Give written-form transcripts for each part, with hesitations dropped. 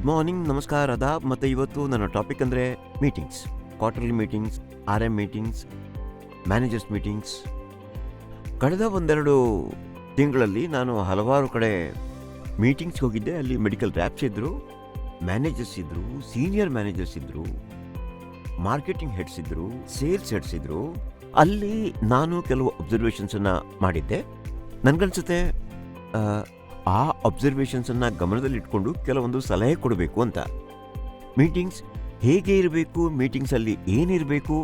Good morning, ನಮಸ್ಕಾರ, ಅದಾಬ್. ಮತ್ತು ಇವತ್ತು ನನ್ನ ಟಾಪಿಕ್ ಅಂದರೆ meetings, quarterly meetings, RM meetings, managers meetings. ಕಳೆದ ಒಂದೆರಡು ತಿಂಗಳಲ್ಲಿ ನಾನು ಹಲವಾರು ಕಡೆ ಮೀಟಿಂಗ್ಸ್ಗೆ ಹೋಗಿದ್ದೆ. ಅಲ್ಲಿ ಮೆಡಿಕಲ್ ರ್ಯಾಪ್ಸ್ ಇದ್ದರು, ಮ್ಯಾನೇಜರ್ಸ್ ಇದ್ದರು, ಸೀನಿಯರ್ ಮ್ಯಾನೇಜರ್ಸ್ ಇದ್ದರು, ಮಾರ್ಕೆಟಿಂಗ್ ಹೆಡ್ಸ್ ಇದ್ದರು, ಸೇಲ್ಸ್ ಹೆಡ್ಸ್ ಇದ್ದರು. ಅಲ್ಲಿ ನಾನು ಕೆಲವು ಅಬ್ಸರ್ವೇಷನ್ಸನ್ನು ಮಾಡಿದ್ದೆ. ನನಗನ್ಸುತ್ತೆ ಆ ಅಬ್ಸರ್ವೇಷನ್ಸನ್ನು ಗಮನದಲ್ಲಿಟ್ಕೊಂಡು ಕೆಲವೊಂದು ಸಲಹೆ ಕೊಡಬೇಕು ಅಂತ. ಮೀಟಿಂಗ್ಸ್ ಹೇಗೆ ಇರಬೇಕು, ಮೀಟಿಂಗ್ಸಲ್ಲಿ ಏನಿರಬೇಕು,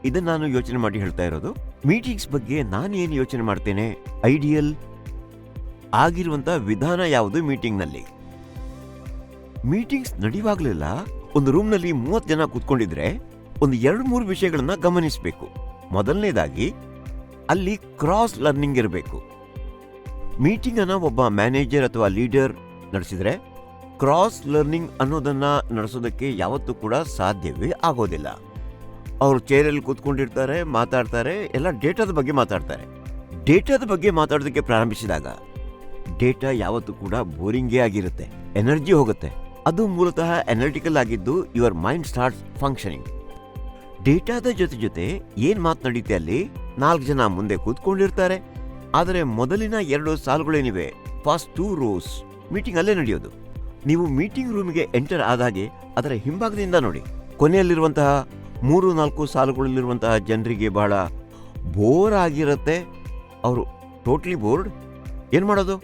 ಇದನ್ನು ನಾನು ಯೋಚನೆ ಮಾಡಿ ಹೇಳ್ತಾ ಇರೋದು. ಮೀಟಿಂಗ್ಸ್ ಬಗ್ಗೆ ನಾನು ಏನು ಯೋಚನೆ ಮಾಡ್ತೇನೆ, ಐಡಿಯಲ್ ಆಗಿರುವಂಥ ವಿಧಾನ ಯಾವುದು ಮೀಟಿಂಗ್ನಲ್ಲಿ. ಮೀಟಿಂಗ್ಸ್ ನಡೆಯುವಾಗಲೆಲ್ಲ ಒಂದು ರೂಮ್ನಲ್ಲಿ 30 ಜನ ಕೂತ್ಕೊಂಡಿದ್ರೆ ಒಂದು 2-3 ವಿಷಯಗಳನ್ನು ಗಮನಿಸಬೇಕು. ಮೊದಲನೇದಾಗಿ ಅಲ್ಲಿ ಕ್ರಾಸ್ ಲರ್ನಿಂಗ್ ಇರಬೇಕು. ಮೀಟಿಂಗನ್ನು ಒಬ್ಬ ಮ್ಯಾನೇಜರ್ ಅಥವಾ ಲೀಡರ್ ನಡೆಸಿದರೆ ಕ್ರಾಸ್ ಲರ್ನಿಂಗ್ ಅನ್ನೋದನ್ನು ನಡೆಸೋದಕ್ಕೆ ಯಾವತ್ತೂ ಕೂಡ ಸಾಧ್ಯವೇ ಆಗೋದಿಲ್ಲ. ಅವರು ಚೇರಲ್ಲಿ ಕೂತ್ಕೊಂಡಿರ್ತಾರೆ, ಮಾತಾಡ್ತಾರೆ, ಎಲ್ಲ ಡೇಟಾದ ಬಗ್ಗೆ ಮಾತಾಡ್ತಾರೆ. ಡೇಟಾದ ಬಗ್ಗೆ ಮಾತಾಡೋದಕ್ಕೆ ಪ್ರಾರಂಭಿಸಿದಾಗ ಡೇಟಾ ಯಾವತ್ತೂ ಕೂಡ ಬೋರಿಂಗೇ ಆಗಿರುತ್ತೆ, ಎನರ್ಜಿ ಹೋಗುತ್ತೆ. ಅದು ಮೂಲತಃ ಎನರ್ಜಿಕಲ್ ಆಗಿದ್ದು ಯುವರ್ ಮೈಂಡ್ ಸ್ಟಾರ್ಟ್ಸ್ ಫಂಕ್ಷನಿಂಗ್. ಡೇಟಾದ ಜೊತೆ ಏನು ಮಾತನಾಡಿತೆ, ಅಲ್ಲಿ 4 ಜನ ಮುಂದೆ ಕೂತ್ಕೊಂಡಿರ್ತಾರೆ. ಆದರೆ ಮೊದಲಿನ 2 ಸಾಲುಗಳೇನಿವೆ, ಫಸ್ಟ್ 2 rows, ಮೀಟಿಂಗ್ ಅಲ್ಲೇ ನಡೆಯೋದು. ನೀವು ಮೀಟಿಂಗ್ ರೂಮಿಗೆ ಎಂಟರ್ ಆದಾಗೆ ಅದರ ಹಿಂಭಾಗದಿಂದ ನೋಡಿ, ಕೊನೆಯಲ್ಲಿರುವಂತಹ 3-4 ಸಾಲುಗಳಲ್ಲಿರುವಂತಹ ಜನರಿಗೆ ಬಹಳ ಬೋರ್ ಆಗಿರುತ್ತೆ. ಅವರು ಟೋಟ್ಲಿ ಬೋರ್ಡ್. ಏನು ಮಾಡೋದು?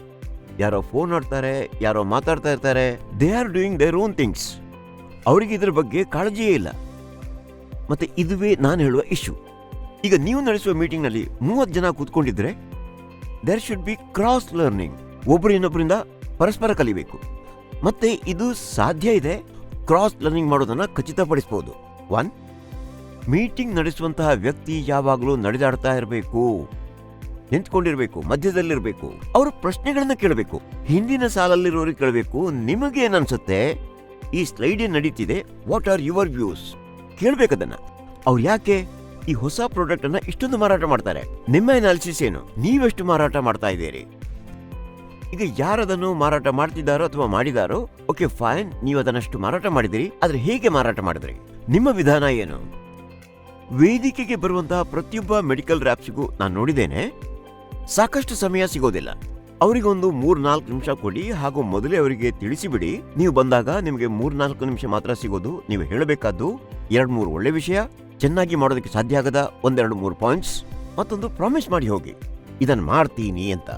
ಯಾರೋ ಫೋನ್ ಆಡ್ತಾರೆ, ಯಾರೋ ಮಾತಾಡ್ತಾ ಇರ್ತಾರೆ. They are doing their own things. ಅವರಿಗೆ ಇದ್ರ ಬಗ್ಗೆ ಕಾಳಜಿಯೇ ಇಲ್ಲ. ಮತ್ತೆ ಇದುವೇ ನಾನು ಹೇಳುವ ಇಶ್ಯೂ. ಈಗ ನೀವು ನಡೆಸುವ ಮೀಟಿಂಗ್ನಲ್ಲಿ 30 ಜನ ಕೂತ್ಕೊಂಡಿದ್ರೆ there should be cross learning. ಒಬ್ಬರು ಇನ್ನೊಬ್ಬರಿಂದ ಪರಸ್ಪರ ಕಲಿಬೇಕು. ಮತ್ತೆ ಇದು ಸಾಧ್ಯ ಇದೆ. ಕ್ರಾಸ್ ಲರ್ನಿಂಗ್ ಮಾಡೋದನ್ನ ಖಚಿತಪಡಿಸಬಹುದು. 1, ಮೀಟಿಂಗ್ ನಡೆಸುವಂತಹ ವ್ಯಕ್ತಿ ಯಾವಾಗಲೂ ನಡೆದಾಡ್ತಾ ಇರಬೇಕು, ನಿಂತ್ಕೊಂಡಿರ್ಬೇಕು, ಮಧ್ಯದಲ್ಲಿರಬೇಕು. ಅವರು ಪ್ರಶ್ನೆಗಳನ್ನ ಕೇಳಬೇಕು. ಹಿಂದಿನ ಸಾಲಲ್ಲಿರೋರಿಗೆ ಕೇಳಬೇಕು, ನಿಮಗೇನು ಅನ್ಸುತ್ತೆ, ಈ ಸ್ಲೈಡ್ ಏನ್ ನಡೀತಿದೆ, ವಾಟ್ ಆರ್ ಯುವರ್ ವ್ಯೂಸ್, ಕೇಳಬೇಕದನ್ನ. ಅವ್ರು ಯಾಕೆ ಈ ಹೊಸ ಪ್ರಾಡಕ್ಟ್ ಅನ್ನ ಇಷ್ಟೊಂದು ಮಾರಾಟ ಮಾಡ್ತಾರೆ, ನಿಮ್ಮ ಅನಾಲಿಸಿಸ್ ಏನು, ನೀವೆಷ್ಟು ಮಾರಾಟ ಮಾಡ್ತಾ ಇದ್ದೀರಿ. ಈಗ ಯಾರದನ್ನು ಮಾರಾಟ ಮಾಡ್ತಿದ್ದಾರೋ ಅಥವಾ ಮಾಡಿದಾರೋ, ಓಕೆ ಫೈನ್, ನೀವು ಅದನ್ನಷ್ಟು ಮಾರಾಟ ಮಾಡಿದಿರಿ, ಆದ್ರೆ ಹೇಗೆ ಮಾರಾಟ ಮಾಡಿದ್ರಿ, ನಿಮ್ಮ ವಿಧಾನ ಏನು? ವೇದಿಕೆಗೆ ಬರುವಂತಹ ಪ್ರತಿಯೊಬ್ಬ ಮೆಡಿಕಲ್ ರ್ಯಾಪ್ಸ್ಗೂ ನಾನು ನೋಡಿದ್ದೇನೆ, ಸಾಕಷ್ಟು ಸಮಯ ಸಿಗೋದಿಲ್ಲ. ಅವರಿಗೊಂದು 3-4 ನಿಮಿಷ ಕೊಡಿ, ಹಾಗೂ ಮೊದಲೇ ಅವರಿಗೆ ತಿಳಿಸಿಬಿಡಿ, ನೀವು ಬಂದಾಗ ನಿಮಗೆ 3-4 ನಿಮಿಷ ಮಾತ್ರ ಸಿಗೋದು. ನೀವು ಹೇಳಬೇಕಾದ್ದು 2-3 ಒಳ್ಳೆ ವಿಷಯ, ಚೆನ್ನಾಗಿ ಮಾಡೋದಕ್ಕೆ ಸಾಧ್ಯ ಆಗದ 1-2-3 ಪಾಯಿಂಟ್ಸ್, ಮತ್ತೊಂದು ಪ್ರಾಮಿಸ್ ಮಾಡಿ ಹೋಗಿ, ಇದನ್ನು ಮಾಡ್ತೀನಿ ಅಂತ.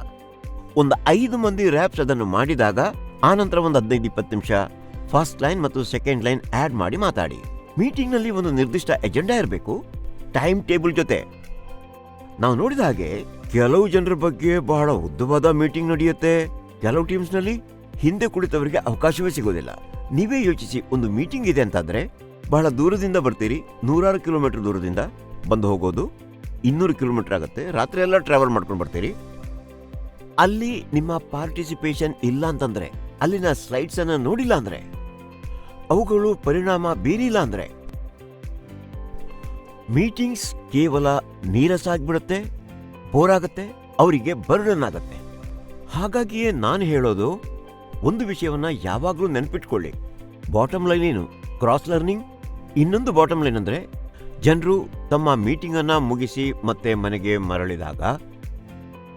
ಒಂದು 5 ಮಂದಿ ರ್ಯಾಪ್ಸ್ ಅದನ್ನು ಮಾಡಿದಾಗ ಆನಂತರ ಒಂದು 15-20 ನಿಮಿಷ ಫಸ್ಟ್ ಲೈನ್ ಮತ್ತು ಸೆಕೆಂಡ್ ಲೈನ್ ಆಡ್ ಮಾಡಿ ಮಾತಾಡಿ. ಮೀಟಿಂಗ್ನಲ್ಲಿ ಒಂದು ನಿರ್ದಿಷ್ಟ ಎಜೆಂಡಾ ಇರಬೇಕು, ಟೈಮ್ ಟೇಬಲ್ ಜೊತೆ. ನಾವು ನೋಡಿದ ಹಾಗೆ ಕೆಲವು ಜನರ ಬಗ್ಗೆ ಬಹಳ ಉದ್ದವಾದ ಮೀಟಿಂಗ್ ನಡೆಯುತ್ತೆ. ಕೆಲವು ಟೀಮ್ಸ್ನಲ್ಲಿ ಹಿಂದೆ ಕುಳಿತವರಿಗೆ ಅವಕಾಶವೇ ಸಿಗೋದಿಲ್ಲ. ನೀವೇ ಯೋಚಿಸಿ, ಒಂದು ಮೀಟಿಂಗ್ ಇದೆ ಅಂತಾದ್ರೆ ಬಹಳ ದೂರದಿಂದ ಬರ್ತೀರಿ, 100 ಕಿಲೋಮೀಟರ್ ದೂರದಿಂದ ಬಂದು ಹೋಗೋದು 200 ಕಿಲೋಮೀಟರ್ ಆಗುತ್ತೆ. ರಾತ್ರಿ ಎಲ್ಲ ಟ್ರಾವೆಲ್ ಮಾಡ್ಕೊಂಡು ಬರ್ತೀರಿ. ಅಲ್ಲಿ ನಿಮ್ಮ ಪಾರ್ಟಿಸಿಪೇಷನ್ ಇಲ್ಲ ಅಂತಂದ್ರೆ, ಅಲ್ಲಿನ ಸ್ಲೈಡ್ಸ್ ಅನ್ನ ನೋಡಿಲ್ಲ ಅಂದ್ರೆ, ಅವುಗಳು ಪರಿಣಾಮ ಬೀರಿಲ್ಲ ಅಂದ್ರೆ ಮೀಟಿಂಗ್ಸ್ ಕೇವಲ ನೀರಸ ಆಗ್ಬಿಡುತ್ತೆ, ಬೋರ್ ಆಗುತ್ತೆ, ಅವರಿಗೆ ಬರ್ಡನ್ ಆಗುತ್ತೆ. ಹಾಗಾಗಿಯೇ ನಾನು ಹೇಳೋದು, ಒಂದು ವಿಷಯವನ್ನ ಯಾವಾಗಲೂ ನೆನ್ಪಿಟ್ಕೊಳ್ಳಿ. ಬಾಟಮ್ ಲೈನ್ ಏನು? Cross learning. ಇನ್ನೊಂದು ಬಾಟಮ್ ಲೈನ್ ಅಂದ್ರೆ, ಜನರು ತಮ್ಮ ಮೀಟಿಂಗ್ ಅನ್ನ ಮುಗಿಸಿ ಮತ್ತೆ ಮನೆಗೆ ಮರಳಿದಾಗ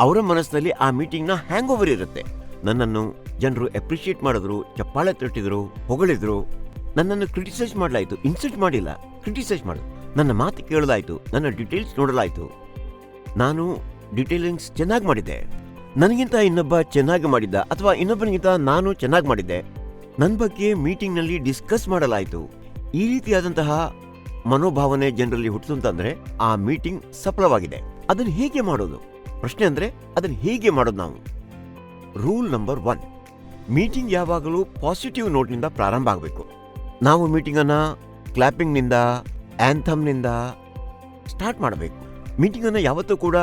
ಅವರ ಮನಸ್ಸಿನಲ್ಲಿ ಆ ಮೀಟಿಂಗ್ನ ಹ್ಯಾಂಗ್ ಓವರ್ ಇರುತ್ತೆ. ನನ್ನನ್ನು ಜನರು ಅಪ್ರಿಷಿಯೇಟ್ ಮಾಡಿದ್ರು, ಚಪ್ಪಾಳೆ ತಟ್ಟಿದ್ರು, ಹೊಗಳಿದ್ರು. ನನ್ನನ್ನು ಕ್ರಿಟಿಸೈಸ್ ಮಾಡಲಾಯಿತು, ಇನ್ಸಲ್ಟ್ ಮಾಡಿಲ್ಲ, ಕ್ರಿಟಿಸೈಸ್ ಮಾಡಿದ್ರು. ನನ್ನ ಮಾತು ಕೇಳಲಾಯಿತು, ನನ್ನ ಡೀಟೇಲ್ಸ್ ನೋಡಲಾಯಿತು, ನಾನು ಡೀಟೇಲಿಂಗ್ಸ್ ಚೆನ್ನಾಗಿ ಮಾಡಿದ್ದೆ, ನನಗಿಂತ ಇನ್ನೊಬ್ಬ ಚೆನ್ನಾಗಿ ಮಾಡಿದ್ದ, ಅಥವಾ ಇನ್ನೊಬ್ಬನಿಗಿಂತ ನಾನು ಚೆನ್ನಾಗಿ ಮಾಡಿದ್ದೆ, ನನ್ನ ಬಗ್ಗೆ ಮೀಟಿಂಗ್ನಲ್ಲಿ ಡಿಸ್ಕಸ್ ಮಾಡಲಾಯಿತು. ಈ ರೀತಿಯಾದಂತಹ ಮನೋಭಾವನೆ ಜನರಲ್ಲಿ ಹುಟ್ಟಿಸುತ್ತಂದ್ರೆ ಆ ಮೀಟಿಂಗ್ ಸಫಲವಾಗಿದೆ. ಅದನ್ನು ಹೇಗೆ ಮಾಡೋದು? ಪ್ರಶ್ನೆ ಅಂದ್ರೆ, ಅದನ್ನು ಹೇಗೆ ಮಾಡೋದು ನಾವು? ರೂಲ್ ನಂಬರ್ 1, ಮೀಟಿಂಗ್ ಯಾವಾಗಲೂ ಪಾಸಿಟಿವ್ ನೋಟ್ನಿಂದ ಪ್ರಾರಂಭ ಆಗಬೇಕು. ನಾವು ಮೀಟಿಂಗನ್ನು ಕ್ಲಾಪಿಂಗ್ನಿಂದ, ಆಂಥಮ್ನಿಂದ ಸ್ಟಾರ್ಟ್ ಮಾಡಬೇಕು. ಮೀಟಿಂಗನ್ನು ಯಾವತ್ತೂ ಕೂಡ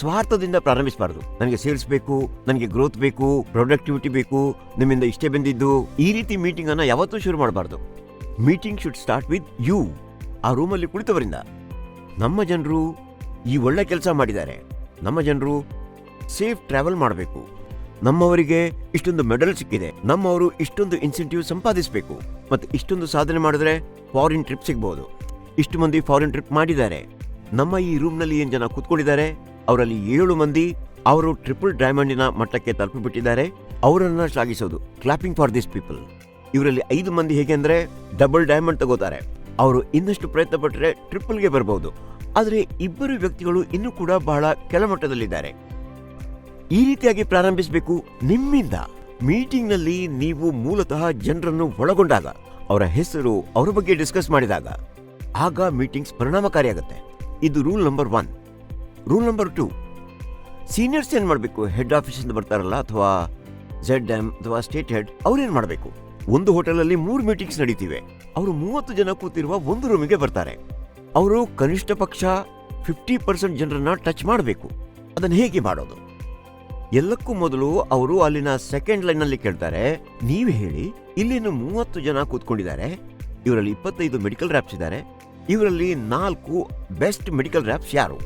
ಸ್ವಾರ್ಥದಿಂದ ಪ್ರಾರಂಭಿಸಬಾರದು. ನನಗೆ ಸೇಲ್ಸ್ ಬೇಕು, ನನಗೆ ಗ್ರೋತ್ ಬೇಕು, ಪ್ರೊಡಕ್ಟಿವಿಟಿ ಬೇಕು, ನಿಮ್ಮಿಂದ ಇಷ್ಟೇ ಬಂದಿದ್ದು, ಈ ರೀತಿ ಮೀಟಿಂಗ್ ಅನ್ನ ಯಾವತ್ತೂ ಶುರು ಮಾಡಬಾರ್ದು. Meeting should start with you. ಆ ರೂಮಲ್ಲಿ ಕುಳಿತವರಿಂದ, ನಮ್ಮ ಜನರು ಈ ಒಳ್ಳೆ ಕೆಲಸ ಮಾಡಿದ್ದಾರೆ, ನಮ್ಮ ಜನರು ಸೇಫ್ ಟ್ರಾವೆಲ್ ಮಾಡಬೇಕು, ನಮ್ಮವರಿಗೆ ಇಷ್ಟೊಂದು ಮೆಡಲ್ ಸಿಕ್ಕಿದೆ, ನಮ್ಮವರು ಇಷ್ಟೊಂದು ಇನ್ಸೆಂಟಿವ್ ಸಂಪಾದಿಸಬೇಕು, ಮತ್ತೆ ಇಷ್ಟೊಂದು ಸಾಧನೆ ಮಾಡಿದ್ರೆ ಫಾರಿನ್ ಟ್ರಿಪ್ ಸಿಗಬಹುದು, ಇಷ್ಟು ಮಂದಿ ಫಾರಿನ್ ಟ್ರಿಪ್ ಮಾಡಿದ್ದಾರೆ. ನಮ್ಮ ಈ ರೂಮ್ನಲ್ಲಿ ಏನ್ ಜನ ಕೂತ್ಕೊಂಡಿದ್ದಾರೆ ಅವರಲ್ಲಿ 7 ಮಂದಿ ಅವರು ಟ್ರಿಪಲ್ ಡೈಮಂಡಿನ ಮಟ್ಟಕ್ಕೆ ತಲುಪಿಬಿಟ್ಟಿದ್ದಾರೆ. ಅವರನ್ನ ಶ್ಲಾಘಿಸೋದು, ಕ್ಲಾಪಿಂಗ್ ಫಾರ್ ದಿಸ್ ಪೀಪಲ್. ಇವರಲ್ಲಿ 5 ಮಂದಿ ಹೇಗೆ ಅಂದ್ರೆ ಡಬಲ್ ಡೈಮಂಡ್ ತಗೋತಾರೆ. ಅವರು ಇನ್ನಷ್ಟು ಪ್ರಯತ್ನ ಪಟ್ಟರೆ ಟ್ರಿಪಲ್ಗೆ ಬರಬಹುದು. ಆದರೆ 2 ವ್ಯಕ್ತಿಗಳು ಇನ್ನೂ ಕೂಡ ಬಹಳ ಕೆಳಮಟ್ಟದಲ್ಲಿದ್ದಾರೆ. ಈ ರೀತಿಯಾಗಿ ಪ್ರಾರಂಭಿಸಬೇಕು ನಿಮ್ಮಿಂದ. ಮೀಟಿಂಗ್ ನಲ್ಲಿ ನೀವು ಮೂಲತಃ ಜನರನ್ನು ಒಳಗೊಂಡಾಗ, ಅವರ ಹೆಸರು, ಅವರ ಬಗ್ಗೆ ಡಿಸ್ಕಸ್ ಮಾಡಿದಾಗ, ಆಗ ಮೀಟಿಂಗ್ಸ್ ಪರಿಣಾಮಕಾರಿಯಾಗುತ್ತೆ. ಇದು rule number 1. Rule number 2, seniors ಏನ್ ಮಾಡಬೇಕು? ಹೆಡ್ ಆಫೀಸ್ ಇಂದ ಬರ್ತಾರಲ್ಲ, ಅಥವಾ ZM ಅಥವಾ ಸ್ಟೇಟ್ ಹೆಡ್, ಅವ್ರೇನ್ ಮಾಡಬೇಕು? ಒಂದು ಹೋಟೆಲಲ್ಲಿ 3 ಮೀಟಿಂಗ್ಸ್ ನಡೀತಿವೆ. ಅವರು 30 ಜನ ಕೂತಿರುವ ಒಂದು ರೂಮಿಗೆ ಬರ್ತಾರೆ. ಅವರು ಕನಿಷ್ಠ ಪಕ್ಷ 50% ಜನರನ್ನ ಟಚ್ ಮಾಡಬೇಕು. ಅದನ್ನು ಹೇಗೆ ಮಾಡೋದು? ಎಲ್ಲಕ್ಕೂ ಮೊದಲು ಅವರು ಅಲ್ಲಿನ ಸೆಕೆಂಡ್ ಲೈನ್ ನಲ್ಲಿ ಕೇಳ್ತಾರೆ, ನೀವು ಹೇಳಿ, ಇಲ್ಲಿನ 30 ಜನ ಕೂತ್ಕೊಂಡಿದ್ದಾರೆ, ಇವರಲ್ಲಿ 25 ಮೆಡಿಕಲ್ ರ್ಯಾಪ್ಸ್ ಇದ್ದಾರೆ, ಇವರಲ್ಲಿ 4 ಬೆಸ್ಟ್ ಮೆಡಿಕಲ್ ರ್ಯಾಪ್ಸ್ ಯಾರು?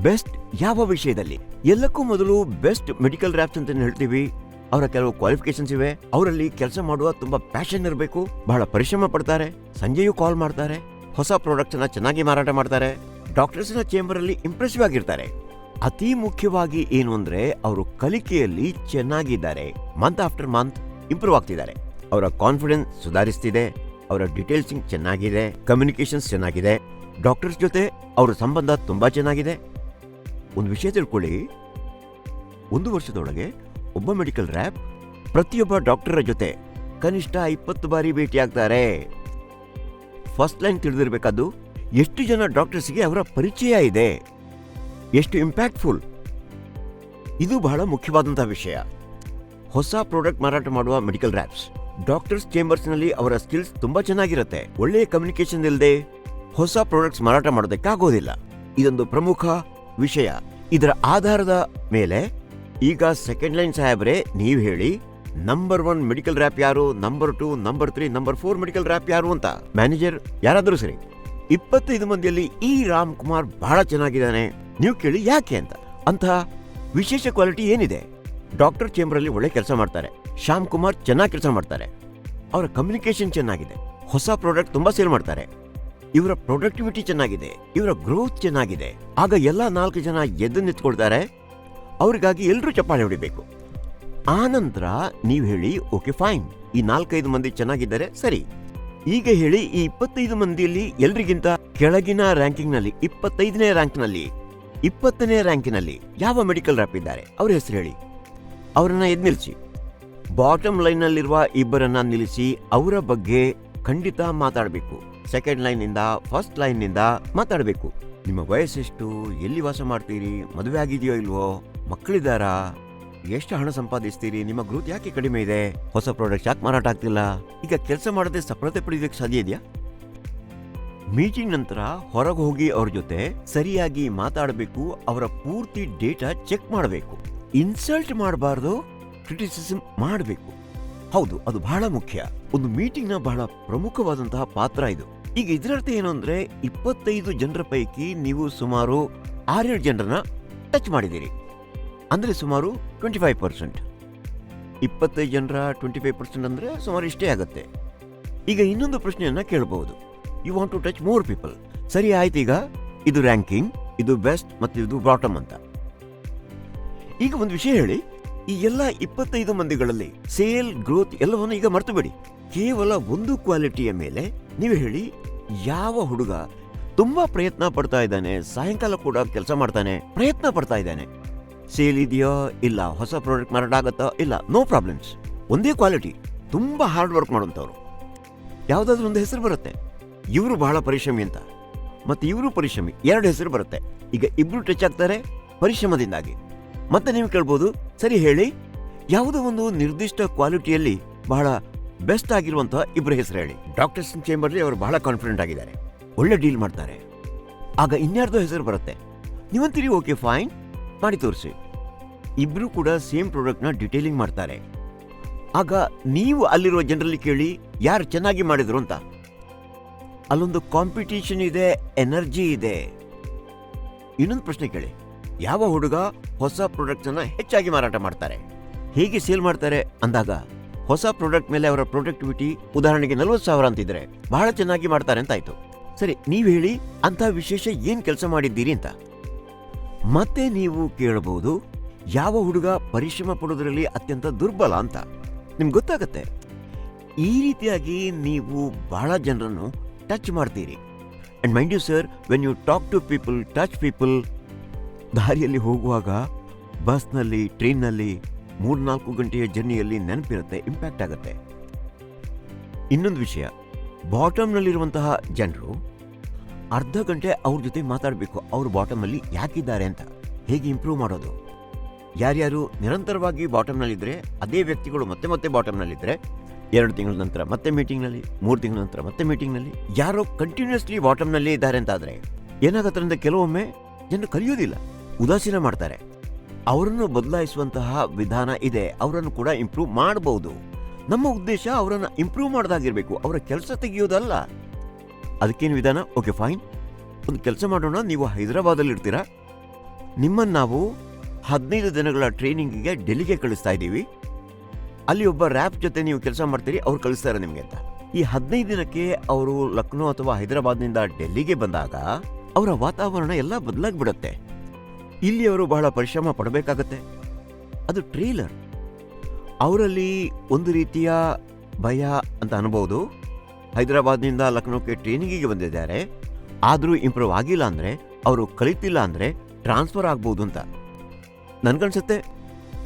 ಬೆಸ್ಟ್ ಯಾವ ವಿಷಯದಲ್ಲಿ? ಎಲ್ಲಕ್ಕೂ ಮೊದಲು ಬೆಸ್ಟ್ ಮೆಡಿಕಲ್ ರ್ಯಾಪ್ಸ್ ಅಂತ ಹೇಳ್ತೀವಿ. ಅವರ ಕೆಲವು ಕ್ವಾಲಿಫಿಕೇಶನ್ಸ್ ಇವೆ. ಅವರಲ್ಲಿ ಕೆಲಸ ಮಾಡುವ ತುಂಬಾ ಪ್ಯಾಷನ್ ಇರಬೇಕು, ಬಹಳ ಪರಿಶ್ರಮ ಪಡ್ತಾರೆ, ಸಂಜೆಯೂ ಕಾಲ್ ಮಾಡ್ತಾರೆ, ಹೊಸ ಪ್ರಾಡಕ್ಟ್ಸ್ ಅನ್ನ ಚೆನ್ನಾಗಿ ಮಾರಾಟ ಮಾಡ್ತಾರೆ, ಡಾಕ್ಟರ್ಸ್ ನ ಚೇಂಬರ್ ಅಲ್ಲಿ ಇಂಪ್ರೆಸಿವ್ ಆಗಿರ್ತಾರೆ. ಅತಿ ಮುಖ್ಯವಾಗಿ ಏನು ಅಂದ್ರೆ ಅವರು ಕಲಿಕೆಯಲ್ಲಿ ಚೆನ್ನಾಗಿದ್ದಾರೆ, ಮಂತ್ ಆಫ್ಟರ್ ಮಂತ್ ಇಂಪ್ರೂವ್ ಆಗ್ತಿದ್ದಾರೆ, ಅವರ ಕಾನ್ಫಿಡೆನ್ಸ್ ಸುಧಾರಿಸ್ತಿದೆ, ಅವರ ಡೀಟೇಲ್ಸಿಂಗ್ ಚೆನ್ನಾಗಿದೆ, ಕಮ್ಯುನಿಕೇಶನ್ಸ್ ಚೆನ್ನಾಗಿದೆ, ಡಾಕ್ಟರ್ಸ್ ಜೊತೆ ಅವರ ಸಂಬಂಧ ತುಂಬಾ ಚೆನ್ನಾಗಿದೆ. ಒಂದು ವಿಷಯ ತಿಳ್ಕೊಳ್ಳಿ, 1 ವರ್ಷದೊಳಗೆ ಒಬ್ಬ ಮೆಡಿಕಲ್ ರ್ಯಾಪ್ ಪ್ರತಿಯೊಬ್ಬ ಡಾಕ್ಟರ್ ಜೊತೆ ಕನಿಷ್ಠ 20 ಬಾರಿ ಭೇಟಿಯಾಗ್ತಾರೆ. ಫಸ್ಟ್ ಲೈನ್ ತಿಳಿದಿರಬೇಕಾದ್ದು, ಎಷ್ಟು ಜನ ಡಾಕ್ಟರ್ಸ್ಗೆ ಅವರ ಪರಿಚಯ ಇದೆ, ಎಷ್ಟು ಇಂಪ್ಯಾಕ್ಟ್ಫುಲ್. ಇದು ಬಹಳ ಮುಖ್ಯವಾದಂತಹ ವಿಷಯ. ಹೊಸ ಪ್ರಾಡಕ್ಟ್ ಮಾರಾಟ ಮಾಡುವ ಮೆಡಿಕಲ್ ರ್ಯಾಪ್ಸ್ ಡಾಕ್ಟರ್ಸ್ ಚೇಂಬರ್ಸ್ ನಲ್ಲಿ ಅವರ ಸ್ಕಿಲ್ಸ್ ತುಂಬಾ ಚೆನ್ನಾಗಿರುತ್ತೆ. ಒಳ್ಳೆಯ ಕಮ್ಯುನಿಕೇಶನ್ ಇಲ್ಲದೆ ಹೊಸ ಪ್ರಾಡಕ್ಟ್ಸ್ ಮಾರಾಟ ಮಾಡೋದಕ್ಕಾಗೋದಿಲ್ಲ. ಇದೊಂದು ಪ್ರಮುಖ ವಿಷಯ. ಇದರ ಆಧಾರದ ಮೇಲೆ ಈಗ ಸೆಕೆಂಡ್ ಲೈನ್ ಸಾಹೇಬ್ರೆ, ನೀವು ಹೇಳಿ, ನಂಬರ್ 1 ಮೆಡಿಕಲ್ ರ್ಯಾಪ್ ಯಾರು, number 2, number 3, number 4 medical rep ಯಾರು ಅಂತ. ಮ್ಯಾನೇಜರ್ ಯಾರಾದರೂ ಸರಿ, 25 ಮಂದಿಯಲ್ಲಿ ಈ ರಾಮ್ ಕುಮಾರ್ ಬಹಳ ಚೆನ್ನಾಗಿದ್ದಾನೆ, ನೀವು ಕೇಳಿ ಯಾಕೆ ಅಂತ. ಅಂತಹ ವಿಶೇಷ ಕ್ವಾಲಿಟಿ ಏನಿದೆ? ಡಾಕ್ಟರ್ ಚೇಂಬರ್ ಅಲ್ಲಿ ಒಳ್ಳೆ ಕೆಲಸ ಮಾಡ್ತಾರೆ, ಶ್ಯಾಮ್ ಕುಮಾರ್ ಚೆನ್ನಾಗಿ ಕೆಲಸ ಮಾಡ್ತಾರೆ, ಅವರ ಕಮ್ಯುನಿಕೇಶನ್ ಚೆನ್ನಾಗಿದೆ, ಹೊಸ ಪ್ರಾಡಕ್ಟ್ ತುಂಬಾ ಸೇಲ್ ಮಾಡ್ತಾರೆ, ಇವರ ಪ್ರೊಡಕ್ಟಿವಿಟಿ ಚೆನ್ನಾಗಿದೆ, ಇವರ ಗ್ರೋತ್ ಚೆನ್ನಾಗಿದೆ. ಆಗ ಎಲ್ಲ 4 ಜನ ಎದ್ದು ನಿಂತ್ಕೊಳ್ತಾರೆ. ಅವರಿಗಾಗಿ ಎಲ್ಲರೂ ಚಪ್ಪಾಳೆ ಹೊಡಿಬೇಕು. ಆ ನಂತರ ನೀವು ಹೇಳಿ, ಓಕೆ ಫೈನ್, ಈ 4-5 ಮಂದಿ ಚೆನ್ನಾಗಿದ್ದಾರೆ, ಸರಿ. ಈಗ ಹೇಳಿ, ಈ 25 ಮಂದಿಯಲ್ಲಿ ಎಲ್ರಿಗಿಂತ ಕೆಳಗಿನ ರ್ಯಾಂಕಿಂಗ್ ನಲ್ಲಿ 25ನೇ ರ್ಯಾಂಕ್ ನಲ್ಲಿ 20ನೇ ರ್ಯಾಂಕಿನಲ್ಲಿ ಯಾವ ಮೆಡಿಕಲ್ ರ್ಯಾಪ್ ಇದ್ದಾರೆ ಅವ್ರ ಹೆಸರು ಹೇಳಿ. ಅವರನ್ನ ಎದ್ದು ನಿಲ್ಲಿಸಿ. ಬಾಟಮ್ ಲೈನ್ ನಲ್ಲಿರುವ 2 ನಿಲ್ಲಿಸಿ ಅವರ ಬಗ್ಗೆ ಖಂಡಿತ ಮಾತಾಡಬೇಕು. ಸೆಕೆಂಡ್ ಲೈನ್ ಇಂದ ಫಸ್ಟ್ ಲೈನ್ ನಿಂದ ಮಾತಾಡಬೇಕು. ನಿಮ್ಮ ವಯಸ್ಸೆಷ್ಟು, ಎಲ್ಲಿ ವಾಸ ಮಾಡ್ತೀರಿ, ಮದುವೆ ಆಗಿದೆಯೋ ಇಲ್ವೋ, ಮಕ್ಕಳಿದ್ದಾರಾ, ಎಷ್ಟು ಹಣ ಸಂಪಾದಿಸ್ತೀರಿ, ನಿಮ್ಮ ಗ್ರೋತ್ ಯಾಕೆ ಕಡಿಮೆ ಇದೆ, ಹೊಸ ಪ್ರಾಡಕ್ಟ್ ಯಾಕೆ ಮಾರಾಟ ಆಗ್ತಿಲ್ಲ, ಈಗ ಕೆಲಸ ಮಾಡದೆ ಸಫಲತೆ ಪಡೆಯೋದಕ್ಕೆ ಸಾಧ್ಯ ಇದೆಯಾ? ಮೀಟಿಂಗ್ ನಂತರ ಹೊರಗೆ ಹೋಗಿ ಅವ್ರ ಜೊತೆ ಸರಿಯಾಗಿ ಮಾತಾಡಬೇಕು. ಅವರ ಪೂರ್ತಿ ಡೇಟಾ ಚೆಕ್ ಮಾಡಬೇಕು. ಇನ್ಸಲ್ಟ್ ಮಾಡಬಾರ್ದು, ಕ್ರಿಟಿಸಿಸಮ್ ಮಾಡಬೇಕು. ಹೌದು, ಅದು ಬಹಳ ಮುಖ್ಯ. ಒಂದು ಮೀಟಿಂಗ್ ನ ಬಹಳ ಪ್ರಮುಖವಾದಂತಹ ಪಾತ್ರ ಇದು. ಈಗ ಇದರರ್ಥ ಏನು ಅಂದ್ರೆ, 25 ಜನರ ಪೈಕಿ ನೀವು ಸುಮಾರು 6-7 ಜನರನ್ನ ಟಚ್ ಮಾಡಿದ್ದೀರಿ, ಅಂದ್ರೆ ಸುಮಾರು 25%. 25 ಜನರ 25% ಅಂದ್ರೆ ಸುಮಾರು ಇಷ್ಟೇ ಆಗುತ್ತೆ. ಈಗ ಇನ್ನೊಂದು ಪ್ರಶ್ನೆಯನ್ನ ಕೇಳಬಹುದು, you want to touch more people. ಸರಿ ಆಯ್ತು, ಈಗ ಇದು ರ್ಯಾಂಕಿಂಗ್, ಇದು ಬೆಸ್ಟ್ ಮತ್ತು ಇದು ಬಾಟಮ್ ಅಂತ. ಈಗ ಒಂದು ವಿಷಯ ಹೇಳಿ, ಈ ಎಲ್ಲ 25 ಮಂದಿಗಳಲ್ಲಿ ಸೇಲ್, ಗ್ರೋತ್ ಎಲ್ಲವನ್ನು ಈಗ ಮರ್ತು ಬಿಡಿ. ಕೇವಲ ಒಂದು ಕ್ವಾಲಿಟಿಯ ಮೇಲೆ ನೀವು ಹೇಳಿ, ಯಾವ ಹುಡುಗ ತುಂಬಾ ಪ್ರಯತ್ನ ಪಡ್ತಾ ಇದ್ದಾನೆ, ಸಾಯಂಕಾಲ ಕೂಡ ಕೆಲಸ ಮಾಡ್ತಾನೆ, ಪ್ರಯತ್ನ ಪಡ್ತಾ ಇದ್ದಾನೆ, ಸೇಲ್ ಇದೆಯೋ ಇಲ್ಲ, ಹೊಸ ಪ್ರಾಡಕ್ಟ್ ಮಾರಾಟ ಆಗತ್ತೋ ಇಲ್ಲ, ನೋ ಪ್ರಾಬ್ಲಮ್ಸ್, ಒಂದೇ ಕ್ವಾಲಿಟಿ, ತುಂಬಾ ಹಾರ್ಡ್ ವರ್ಕ್ ಮಾಡುವಂತವ್ರು, ಯಾವ್ದಾದ್ರು ಒಂದು ಹೆಸರು ಬರುತ್ತೆ. ಇವರು ಬಹಳ ಪರಿಶ್ರಮಿ ಅಂತ, ಮತ್ತೆ ಇವರು ಪರಿಶ್ರಮಿ, 2 ಹೆಸರು ಬರುತ್ತೆ. ಈಗ ಇಬ್ರು ಟಚ್ ಆಗ್ತಾರೆ ಪರಿಶ್ರಮದಿಂದಾಗಿ. ಮತ್ತೆ ನೀವು ಕೇಳ್ಬೋದು, ಸರಿ ಹೇಳಿ, ಯಾವುದೋ ಒಂದು ನಿರ್ದಿಷ್ಟ ಕ್ವಾಲಿಟಿಯಲ್ಲಿ ಬಹಳ ಬೆಸ್ಟ್ ಆಗಿರುವಂತಹ 2 ಹೆಸರು ಹೇಳಿ. ಡಾಕ್ಟರ್ಸ್ ಚೇಂಬರ್ ಅವರು ಬಹಳ ಕಾನ್ಫಿಡೆಂಟ್ ಆಗಿದ್ದಾರೆ, ಒಳ್ಳೆ ಡೀಲ್ ಮಾಡ್ತಾರೆ. ಆಗ ಇನ್ಯಾರ್ದೋ ಹೆಸರು ಬರುತ್ತೆ. ನೀವಂತೀರಿ, ಓಕೆ ಫೈನ್, ಮಾಡಿ ತೋರಿಸಿ. ಇಬ್ರು ಕೂಡ ಸೇಮ್ ಪ್ರಾಡಕ್ಟ್ ನ ಡಿಟೇಲಿಂಗ್ ಮಾಡ್ತಾರೆ. ಆಗ ನೀವು ಅಲ್ಲಿರುವ ಜನರಲ್ಲಿ ಕೇಳಿ, ಯಾರು ಚೆನ್ನಾಗಿ ಮಾಡಿದ್ರು ಅಂತ. ಅಲ್ಲೊಂದು ಕಾಂಪಿಟೇಷನ್ ಇದೆ, ಎನರ್ಜಿ ಇದೆ. ಇನ್ನೊಂದು ಪ್ರಶ್ನೆ ಕೇಳಿ, ಯಾವ ಹುಡುಗ ಹೊಸ ಪ್ರಾಡಕ್ಟ್ಸ್ ಅನ್ನ ಹೆಚ್ಚಾಗಿ ಮಾರಾಟ ಮಾಡ್ತಾರೆ. ಹೇಗೆ ಸೇಲ್ ಮಾಡ್ತಾರೆ ಅಂದಾಗ ಹೊಸ ಪ್ರಾಡಕ್ಟ್ ಮೇಲೆ ಅವರ ಪ್ರೊಡಕ್ಟಿವಿಟಿ ಉದಾಹರಣೆಗೆ 40,000 ಅಂತಿದ್ರೆ ಬಹಳ ಚೆನ್ನಾಗಿ ಮಾಡ್ತಾರೆ ಅಂತ ಆಯ್ತು. ಸರಿ, ನೀವ್ ಹೇಳಿ ಅಂತ ವಿಶೇಷ ಏನ್ ಕೆಲಸ ಮಾಡಿದ್ದೀರಿ ಅಂತ. ಮತ್ತೆ ನೀವು ಕೇಳಬಹುದು, ಯಾವ ಹುಡುಗ ಪರಿಶ್ರಮ ಪಡೋದ್ರಲ್ಲಿ ಅತ್ಯಂತ ದುರ್ಬಲ ಅಂತ. ನಿಮ್ಗೆ ಗೊತ್ತಾಗತ್ತೆ. ಈ ರೀತಿಯಾಗಿ ನೀವು ಬಹಳ ಜನರನ್ನು ಟಚ್ ಮಾಡ್ತೀರಿ. And mind you sir, when you talk to people, touch people, ದಾರಿಯಲ್ಲಿ ಹೋಗುವಾಗ ಬಸ್ನಲ್ಲಿ, ಟ್ರೈನ್ನಲ್ಲಿ 3-4 ಗಂಟೆಯ ಜರ್ನಿಯಲ್ಲಿ ನೆನಪಿರುತ್ತೆ, ಇಂಪ್ಯಾಕ್ಟ್ ಆಗುತ್ತೆ. ಇನ್ನೊಂದು ವಿಷಯ, ಬಾಟಮ್ನಲ್ಲಿರುವಂತಹ ಜನರು ಅರ್ಧ ಗಂಟೆ ಅವ್ರ ಜೊತೆ ಮಾತಾಡಬೇಕು. ಅವ್ರು ಬಾಟಮಲ್ಲಿ ಯಾಕಿದ್ದಾರೆ ಅಂತ, ಹೇಗೆ ಇಂಪ್ರೂವ್ ಮಾಡೋದು. ಯಾರ್ಯಾರು ನಿರಂತರವಾಗಿ ಬಾಟಮ್ನಲ್ಲಿದ್ದರೆ, ಅದೇ ವ್ಯಕ್ತಿಗಳು ಮತ್ತೆ ಮತ್ತೆ ಬಾಟಮ್ನಲ್ಲಿದ್ದರೆ 2 ತಿಂಗಳ ನಂತರ ಮತ್ತೆ ಮೀಟಿಂಗ್ನಲ್ಲಿ, 3 ತಿಂಗಳ ನಂತರ ಮತ್ತೆ ಮೀಟಿಂಗ್ನಲ್ಲಿ, ಯಾರೋ ಕಂಟಿನ್ಯೂಸ್ಲಿ ಬಾಟಮ್ನಲ್ಲೇ ಇದ್ದಾರೆ ಅಂತಾದರೆ ಏನಾಗತ್ತೆ ಅಂದರೆ ಕೆಲವೊಮ್ಮೆ ಜನರು ಕಲಿಯೋದಿಲ್ಲ, ಉದಾಸೀನ ಮಾಡ್ತಾರೆ. ಅವರನ್ನು ಬದಲಾಯಿಸುವಂತಹ ವಿಧಾನ ಇದೆ. ಅವರನ್ನು ಕೂಡ ಇಂಪ್ರೂವ್ ಮಾಡಬಹುದು. ನಮ್ಮ ಉದ್ದೇಶ ಅವರನ್ನು ಇಂಪ್ರೂವ್ ಮಾಡೋದಾಗಿರ್ಬೇಕು, ಅವರ ಕೆಲಸ ತೆಗೆಯೋದಲ್ಲ. ಅದಕ್ಕೇನು ವಿಧಾನ? ಓಕೆ ಫೈನ್, ಒಂದು ಕೆಲಸ ಮಾಡೋಣ. ನೀವು ಹೈದರಾಬಾದಲ್ಲಿ ಇರ್ತೀರಾ, ನಿಮ್ಮನ್ನು ನಾವು 15 ದಿನಗಳ ಟ್ರೈನಿಂಗಿಗೆ ಡೆಲ್ಲಿಗೆ ಕಳಿಸ್ತಾ ಇದ್ದೀವಿ. ಅಲ್ಲಿ ಒಬ್ಬ ರ್ಯಾಪ್ ಜೊತೆ ನೀವು ಕೆಲಸ ಮಾಡ್ತೀರಿ, ಅವ್ರು ಕಳಿಸ್ತಾರೆ ನಿಮಗೆ ಅಂತ. ಈ 15 ದಿನಕ್ಕೆ ಅವರು ಲಕ್ನೋ ಅಥವಾ ಹೈದರಾಬಾದ್ನಿಂದ ಡೆಲ್ಲಿಗೆ ಬಂದಾಗ ಅವರ ವಾತಾವರಣ ಎಲ್ಲ ಬದಲಾಗ್ಬಿಡುತ್ತೆ. ಇಲ್ಲಿ ಅವರು ಬಹಳ ಪರಿಶ್ರಮ ಪಡಬೇಕಾಗತ್ತೆ. ಅದು ಟ್ರೇಲರ್. ಅವರಲ್ಲಿ ಒಂದು ರೀತಿಯ ಭಯ ಅಂತ ಅನ್ಬೋದು. ಹೈದರಾಬಾದ್ನಿಂದ ಲಕ್ನೋಕ್ಕೆ ಟ್ರೈನಿಂಗಿಗೆ ಬಂದಿದ್ದಾರೆ, ಆದರೂ ಇಂಪ್ರೂವ್ ಆಗಿಲ್ಲ ಅಂದರೆ, ಅವರು ಕಲಿತಿಲ್ಲ ಅಂದರೆ ಟ್ರಾನ್ಸ್ಫರ್ ಆಗ್ಬೋದು ಅಂತ ನನ್ಗನ್ಸುತ್ತೆ.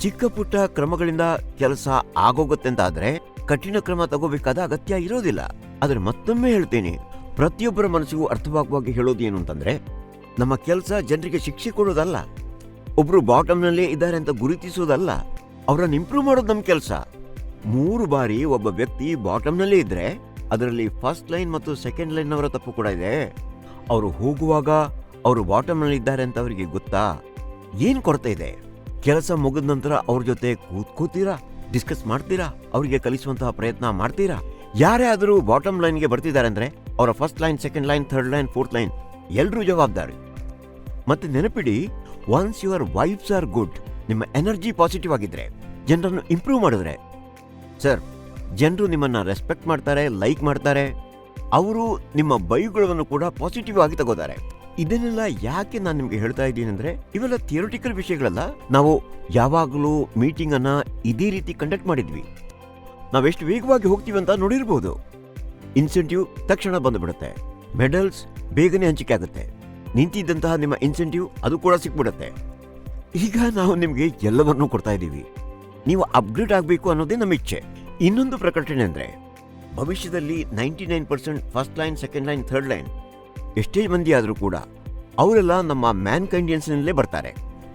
ಚಿಕ್ಕ ಪುಟ್ಟ ಕ್ರಮಗಳಿಂದ ಕೆಲಸ ಆಗೋಗುತ್ತೆ ಅಂತ ಆದರೆ ಕಠಿಣ ಕ್ರಮ ತಗೋಬೇಕಾದ ಅಗತ್ಯ ಇರೋದಿಲ್ಲ. ಆದರೆ ಮತ್ತೊಮ್ಮೆ ಹೇಳ್ತೀನಿ, ಪ್ರತಿಯೊಬ್ಬರ ಮನಸ್ಸಿಗೂ ಅರ್ಥವಾಗುವಾಗಿ ಹೇಳೋದು ಏನು ಅಂತಂದ್ರೆ, ನಮ್ಮ ಕೆಲಸ ಜನರಿಗೆ ಶಿಕ್ಷೆ ಕೊಡೋದಲ್ಲ, ಒಬ್ರು ಬಾಟಮ್ನಲ್ಲೇ ಇದ್ದಾರೆ ಅಂತ ಗುರುತಿಸೋದಲ್ಲ, ಅವರನ್ನು ಇಂಪ್ರೂವ್ ಮಾಡೋದು ನಮ್ಮ ಕೆಲಸ. 3 ಬಾರಿ ಒಬ್ಬ ವ್ಯಕ್ತಿ ಬಾಟಮ್ನಲ್ಲೇ ಇದ್ರೆ ಅದರಲ್ಲಿ ಫಸ್ಟ್ ಲೈನ್ ಮತ್ತು ಸೆಕೆಂಡ್ ಲೈನ್ ಅವರ ತಪ್ಪು ಕೂಡ ಇದೆ. ಅವರು ಹೋಗುವಾಗ ಅವರು ಬಾಟಮ್ನಲ್ಲಿ ಇದ್ದಾರೆ ಅಂತ ಅವರಿಗೆ ಗೊತ್ತಾ? ಏನ್ ಕೊರತೆ ಇದೆ? ಕೆಲಸ ಮುಗಿದ ನಂತರ ಅವ್ರ ಜೊತೆ ಕೂತ್ಕೋತೀರಾ, ಡಿಸ್ಕಸ್ ಮಾಡ್ತೀರಾ, ಅವರಿಗೆ ಕಲಿಸುವಂತಹ ಪ್ರಯತ್ನ ಮಾಡ್ತೀರಾ? ಯಾರೇ ಆದರೂ ಬಾಟಮ್ ಲೈನ್ಗೆ ಬರ್ತಿದ್ದಾರೆ ಅಂದ್ರೆ ಅವರ first line, second line, third line, fourth line ಎಲ್ಲರೂ ಜವಾಬ್ದಾರಿ. ಮತ್ತೆ ನೆನಪಿಡಿ, once your vibes are good, ನಿಮ್ಮ ಎನರ್ಜಿ ಪಾಸಿಟಿವ್ ಆಗಿದ್ರೆ, ಜನರನ್ನು ಇಂಪ್ರೂವ್ ಮಾಡಿದ್ರೆ, ಸರ್, ಜನರು ನಿಮ್ಮನ್ನ ರೆಸ್ಪೆಕ್ಟ್ ಮಾಡ್ತಾರೆ, ಲೈಕ್ ಮಾಡ್ತಾರೆ. ಅವರು ನಿಮ್ಮ ಬೈಗುಳವನ್ನು ಕೂಡ ಪಾಸಿಟಿವ್ ಆಗಿ ತಗೋತಾರೆ. ಇದನ್ನೆಲ್ಲ ಯಾಕೆ ನಾನು ನಿಮ್ಗೆ ಹೇಳ್ತಾ ಇದ್ದೀನಿ ಅಂದ್ರೆ, ಇವೆಲ್ಲ ಥಿಯರಿಟಿಕಲ್ ವಿಷಯಗಳಲ್ಲ. ನಾವು ಯಾವಾಗಲೂ ಮೀಟಿಂಗ್ ಅನ್ನ ಇದೇ ರೀತಿ ಕಂಡಕ್ಟ್ ಮಾಡಿದ್ವಿ. ನಾವೆಷ್ಟು ವೇಗವಾಗಿ ಹೋಗ್ತೀವಿ ಅಂತ ನೋಡಿರ್ಬೋದು. ಇನ್ಸೆಂಟಿವ್ ತಕ್ಷಣ ಬಂದುಬಿಡುತ್ತೆ, ಮೆಡಲ್ಸ್ ಬೇಗನೆ ಹಂಚಿಕೆ ಆಗುತ್ತೆ, ನಿಂತಿದ್ದಂತಹ ನಿಮ್ಮ ಇನ್ಸೆಂಟಿವ್ ಅದು ಕೂಡ ಸಿಕ್ಬಿಡುತ್ತೆ. ಈಗ ನಾವು ನಿಮ್ಗೆ ಎಲ್ಲವನ್ನೂ ಕೊಡ್ತಾ ಇದ್ದೀವಿ. ನೀವು ಅಪ್ಗ್ರೇಡ್ ಆಗಬೇಕು ಅನ್ನೋದೇ ನಮ್ಮ ಇಚ್ಛೆ. ಇನ್ನೊಂದು ಪ್ರಕಟಣೆ ಅಂದ್ರೆ, ಭವಿಷ್ಯದಲ್ಲಿ 99% first line, second line, third line ಎಷ್ಟೇ ಮಂದಿ ಆದರೂ ಕೂಡ ಅವರೆಲ್ಲ ನಮ್ಮ ಮ್ಯಾನ್ ಕೈಂಡಿಯನ್ಸ್ನಲ್ಲೇ ಬರ್ತಾರೆ.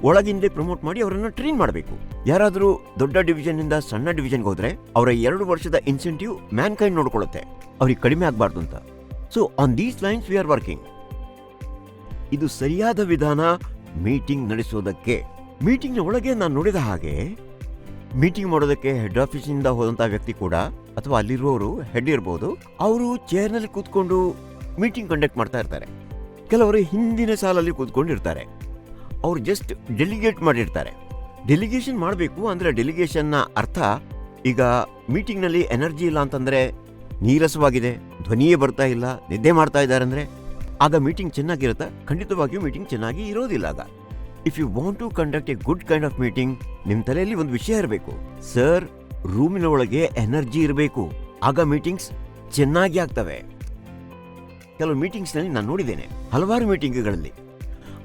ಒಳಗಿಂದಲೇ ಪ್ರಮೋಟ್ ಮಾಡಿ ಅವರನ್ನು ಟ್ರೈನ್ ಮಾಡಬೇಕು. ಯಾರಾದರೂ ದೊಡ್ಡ ಡಿವಿಷನ್ ಇಂದ ಸಣ್ಣ ಡಿವಿಷನ್ಗೆ ಹೋದ್ರೆ ಅವರ 2 ವರ್ಷದ ಇನ್ಸೆಂಟಿವ್ ಮ್ಯಾನ್ ಕೈಂಡ್ ನೋಡ್ಕೊಳ್ಳುತ್ತೆ, ಅವ್ರಿಗೆ ಕಡಿಮೆ ಆಗಬಾರ್ದು ಅಂತ. So on these lines we are working. ಇದು ಸರಿಯಾದ ವಿಧಾನ ಮೀಟಿಂಗ್ ನಡೆಸೋದಕ್ಕೆ. ಮೀಟಿಂಗ್ನ ಒಳಗೆ ನಾನು ನೋಡಿದ ಹಾಗೆ, ಮೀಟಿಂಗ್ ಮಾಡೋದಕ್ಕೆ ಹೆಡ್ ಆಫೀಸಿಂದ ಹೋದಂತ ವ್ಯಕ್ತಿ ಕೂಡ ಅಥವಾ ಅಲ್ಲಿರುವವರು ಹೆಡ್ ಇರ್ಬೋದು, ಅವರು ಚೇರ್ನಲ್ಲಿ ಕೂತ್ಕೊಂಡು ಮೀಟಿಂಗ್ ಕಂಡಕ್ಟ್ ಮಾಡ್ತಾ ಇರ್ತಾರೆ. ಕೆಲವರು ಹಿಂದಿನ ಸಾಲಲ್ಲಿ ಕೂತ್ಕೊಂಡಿರ್ತಾರೆ, ಅವ್ರು ಜಸ್ಟ್ ಡೆಲಿಗೇಟ್ ಮಾಡಿರ್ತಾರೆ. ಡೆಲಿಗೇಷನ್ ಮಾಡಬೇಕು ಅಂದ್ರೆ ಡೆಲಿಗೇಷನ್ನ ಅರ್ಥ, ಈಗ ಮೀಟಿಂಗ್ನಲ್ಲಿ ಎನರ್ಜಿ ಇಲ್ಲ ಅಂತಂದ್ರೆ, ನೀರಸವಾಗಿದೆ, ಧ್ವನಿಯೇ ಬರ್ತಾ ಇಲ್ಲ, ನಿದ್ದೆ ಮಾಡ್ತಾ ಇದ್ದಾರೆ ಅಂದ್ರೆ ಆಗ ಮೀಟಿಂಗ್ ಚೆನ್ನಾಗಿರುತ್ತಾ? ಖಂಡಿತವಾಗಿಯೂ ಮೀಟಿಂಗ್ ಚೆನ್ನಾಗಿ ಇರೋದಿಲ್ಲ. ಆಗ if you want to conduct a good kind of meeting, ನಿಮ್ಮ ತಲೆಯಲ್ಲಿ ಒಂದು ವಿಷಯ ಇರಬೇಕು, ಸರ್, ರೂಮಿನ ಒಳಗೆ ಎನರ್ಜಿ ಇರಬೇಕು, ಆಗ ಮೀಟಿಂಗ್ಸ್ ಚೆನ್ನಾಗಿ ಆಗ್ತವೆ. ಕೆಲವು ಮೀಟಿಂಗ್ಸ್ನಲ್ಲಿ ನಾನು ನೋಡಿದ್ದೇನೆ, ಹಲವಾರು ಮೀಟಿಂಗ್ಗಳಲ್ಲಿ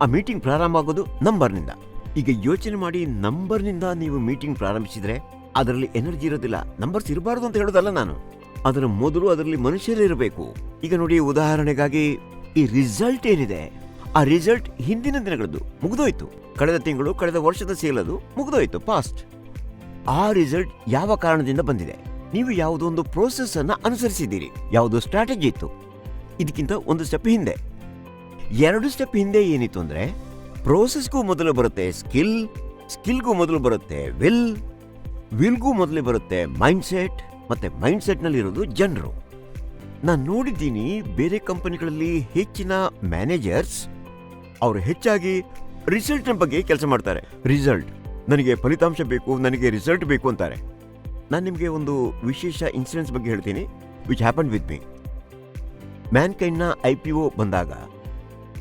ಆ ಮೀಟಿಂಗ್ ಪ್ರಾರಂಭ ಆಗೋದು ನಂಬರ್ನಿಂದ. ಈಗ ಯೋಚನೆ ಮಾಡಿ, ನಂಬರ್ನಿಂದ ನೀವು ಮೀಟಿಂಗ್ ಪ್ರಾರಂಭಿಸಿದ್ರೆ ಅದರಲ್ಲಿ ಎನರ್ಜಿ ಇರೋದಿಲ್ಲ. ನಂಬರ್ಸ್ ಇರಬಾರ್ದು ಅಂತ ಹೇಳೋದಲ್ಲ ನಾನು, ಅದರ ಮೊದಲು ಅದರಲ್ಲಿ ಮನುಷ್ಯರೇ ಇರಬೇಕು. ಈಗ ನೋಡಿ, ಉದಾಹರಣೆಗಾಗಿ ಈ ರಿಸಲ್ಟ್ ಏನಿದೆ, ಆ ರಿಸಲ್ಟ್ ಹಿಂದಿನ ದಿನಗಳದ್ದು ಮುಗಿದೋಯ್ತು, ಕಳೆದ ತಿಂಗಳು, ಕಳೆದ ವರ್ಷದ ಸೇಲ್ ಅದು ಮುಗಿದೋಯ್ತು, ಪಾಸ್ಟ್. ಆ ರಿಸಲ್ಟ್ ಯಾವ ಕಾರಣದಿಂದ ಬಂದಿದೆ? ನೀವು ಯಾವುದೋ ಒಂದು ಪ್ರೋಸೆಸ್ ಅನ್ನ ಅನುಸರಿಸಿದ್ದೀರಿ, ಯಾವುದೋ ಸ್ಟ್ರಾಟಜಿ ಇತ್ತು. ಇದಕ್ಕಿಂತ ಒಂದು ಸ್ಟೆಪ್ ಹಿಂದೆ, 2 ಸ್ಟೆಪ್ ಹಿಂದೆ ಏನಿತ್ತು ಅಂದ್ರೆ, ಪ್ರೋಸೆಸ್ಗೂ ಮೊದಲು ಬರುತ್ತೆ ಸ್ಕಿಲ್, ಸ್ಕಿಲ್ಗೂ ಮೊದಲು ಬರುತ್ತೆ ವಿಲ್ಗೂ ಮೊದಲೇ ಬರುತ್ತೆ ಮೈಂಡ್ ಸೆಟ್, ಮತ್ತೆ ಮೈಂಡ್ ಸೆಟ್ ನಲ್ಲಿ ಇರೋದು ಜನರು. ನಾನು ನೋಡಿದ್ದೀನಿ ಬೇರೆ ಕಂಪನಿಗಳಲ್ಲಿ ಹೆಚ್ಚಿನ ಮ್ಯಾನೇಜರ್ಸ್ ಅವರು ಹೆಚ್ಚಾಗಿ ರಿಸಲ್ಟ್ ಬಗ್ಗೆ ಕೆಲಸ ಮಾಡ್ತಾರೆ. ರಿಸಲ್ಟ್ ನನಗೆ ಫಲಿತಾಂಶ ಬೇಕು, ನನಗೆ ರಿಸಲ್ಟ್ ಬೇಕು ಅಂತಾರೆ. ನಾನು ನಿಮಗೆ ಒಂದು ವಿಶೇಷ ಇನ್ಸಿಡೆನ್ಸ್ ಬಗ್ಗೆ ಹೇಳ್ತೀನಿ, ವಿಚ್ ಹ್ಯಾಪನ್ ವಿತ್ ಮೀ. ಮ್ಯಾನ್ಕೈಂಡ್ನ IPO ಬಂದಾಗ